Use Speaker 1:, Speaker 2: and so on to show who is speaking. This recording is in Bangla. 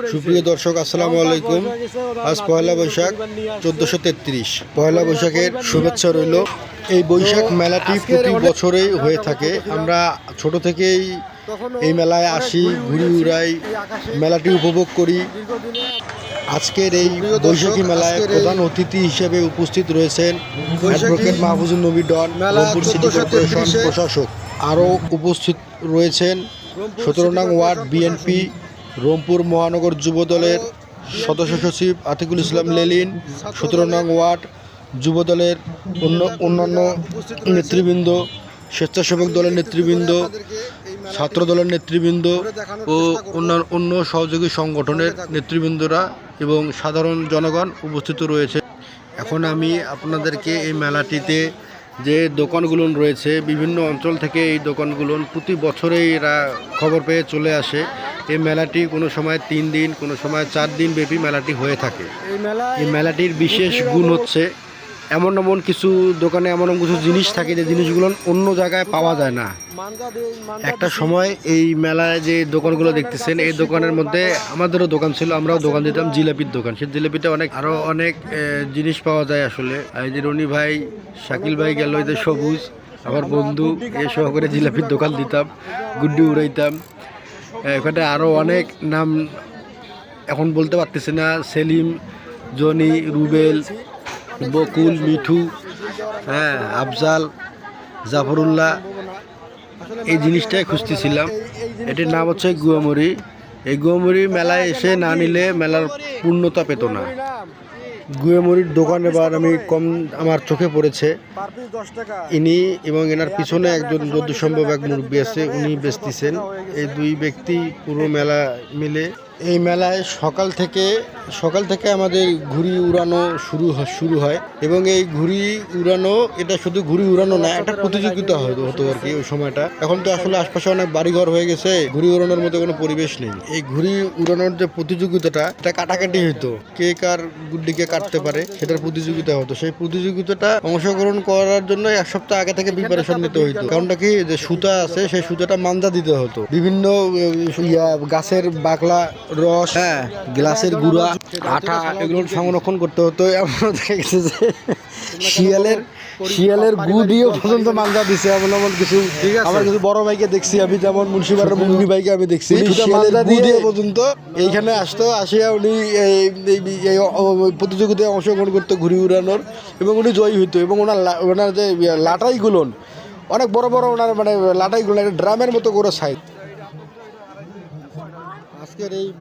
Speaker 1: সুপ্রিয় দর্শক, আসসালামু আলাইকুম। আজ পয়লা বৈশাখ 1433। পয়লা বৈশাখের শুভেচ্ছা রইল। এই বৈশাখ মেলাটি প্রতি বছরেই হয়ে থাকে। আমরা ছোট থেকেই এই মেলায় আসি, ঘুরি উড়াই, মেলাটি উপভোগ করি। আজকের এই বৈশাখী মেলায় প্রধান অতিথি হিসেবে উপস্থিত রয়েছেন অ্যাডভোকেট মাহফুজুর নবী ডন, রংপুর সিটি কর্পোরেশন প্রশাসক। আরও উপস্থিত রয়েছেন 17 নং ওয়ার্ড বিএনপি রংপুর মহানগর যুবদলের সদস্য সচিব আতিকুল ইসলাম লেলিন, 17 নং ওয়ার্ড যুবদলের অন্যান্য নেতৃবৃন্দ, স্বেচ্ছাসেবক দলের নেতৃবৃন্দ, ছাত্র দলের নেতৃবৃন্দ ও অন্য সহযোগী সংগঠনের নেতৃবৃন্দরা এবং সাধারণ জনগণ উপস্থিত রয়েছে। এখন আমি আপনাদেরকে এই মেলাটিতে যে দোকানগুলো রয়েছে, বিভিন্ন অঞ্চল থেকে এই দোকানগুলো প্রতি বছরেই এরা খবর পেয়ে চলে আসে। এই মেলাটি কোনো সময় 3 দিন, কোনো সময় 4 দিন ব্যাপী মেলাটি হয়ে থাকে। এই মেলাটির বিশেষ গুণ হচ্ছে এমন কিছু দোকানে এমন কিছু জিনিস থাকে যে জিনিসগুলো অন্য জায়গায় পাওয়া যায় না। একটা সময় এই মেলায় যে দোকানগুলো দেখতেছেন, এই দোকানের মধ্যে আমাদেরও দোকান ছিল, আমরাও দোকান দিতাম, জিলাপির দোকান। সেই জিলাপিটা অনেক জিনিস পাওয়া যায় আসলে। এই যে রনি ভাই, শাকিল ভাই গেল, এই যে সবুজ আমার বন্ধু, এ সহকারে জিলাপির দোকান দিতাম, গুড্ডি উড়াইতাম। এখানে আরও অনেক নাম এখন বলতে পারতেছি না, সেলিম, জনি, রুবেল, বকুল, মিঠু, আফজাল, জাফরুল্লাহ, এই জিনিসটাই খুঁজতেছিলাম। এটির নাম হচ্ছে গুয়ামরি। এই গুয়ামরি মেলায় এসে না নিলে মেলার পূর্ণতা পেত না। গুয়ামরির দোকান এবার আমার চোখে পড়েছে। ইনি এবং এনার পিছনে একজন যদ্দূর সম্ভব এক মুরব্বী আছে, উনি বেচতেছেন। এই দুই ব্যক্তি পুরো মেলা মিলে। এই মেলায় সকাল থেকে আমাদের ঘুড়ি উড়ানো শুরু হয় এবং এই ঘুড়ি উড়ানো, এটা শুধু ঘুড়ি উড়ানো না, একটা প্রতিযোগিতা হতো আর কি ওই সময়টা। এখন তো আসলে আশপাশে অনেক বাড়িঘর হয়ে গেছে, ঘুড়ি উড়ানোর মতো কোনো পরিবেশ নেই। এই ঘুড়ি উড়ানোর যে প্রতিযোগিতাটা, এটা কাটাকাটি হতো, কে কার গুড্ডিকে কাটতে পারে সেটার প্রতিযোগিতা হতো। সেই প্রতিযোগিতাটা অংশগ্রহণ করার জন্য 1 সপ্তাহ আগে থেকে প্রিপারেশন নিতে হইতো। কারণটা কি, যে সুতা আছে সেই সুতাটা মান্দা দিতে হতো। বিভিন্ন গাছের বাকলা, রস, গ্লাসের গুঁড়া, আঠা, এগুলো সংরক্ষণ করতে হতো। এমন দেখা গেছে যে শিয়ালের গু দিয়ে পর্যন্ত মাঞ্জা দিছে। এমন কিছু আমার কিছু বড় ভাইকে দেখছি আমি, যেমন মুন্সিপাড়ার মুন্নি ভাইকে আমি দেখছি, শিয়ালের গু দিয়ে পর্যন্ত এইখানে আসিয়া উনি এই প্রতিযোগিতায় অংশগ্রহণ করতো ঘুড়ি উড়ানোর, এবং উনি জয়ী হইতো। এবং ওনার যে লাটাইগুলো অনেক বড় বড়, ওনার লাটাইগুলো ড্রামের মতো করে সাইজ। আজকের এই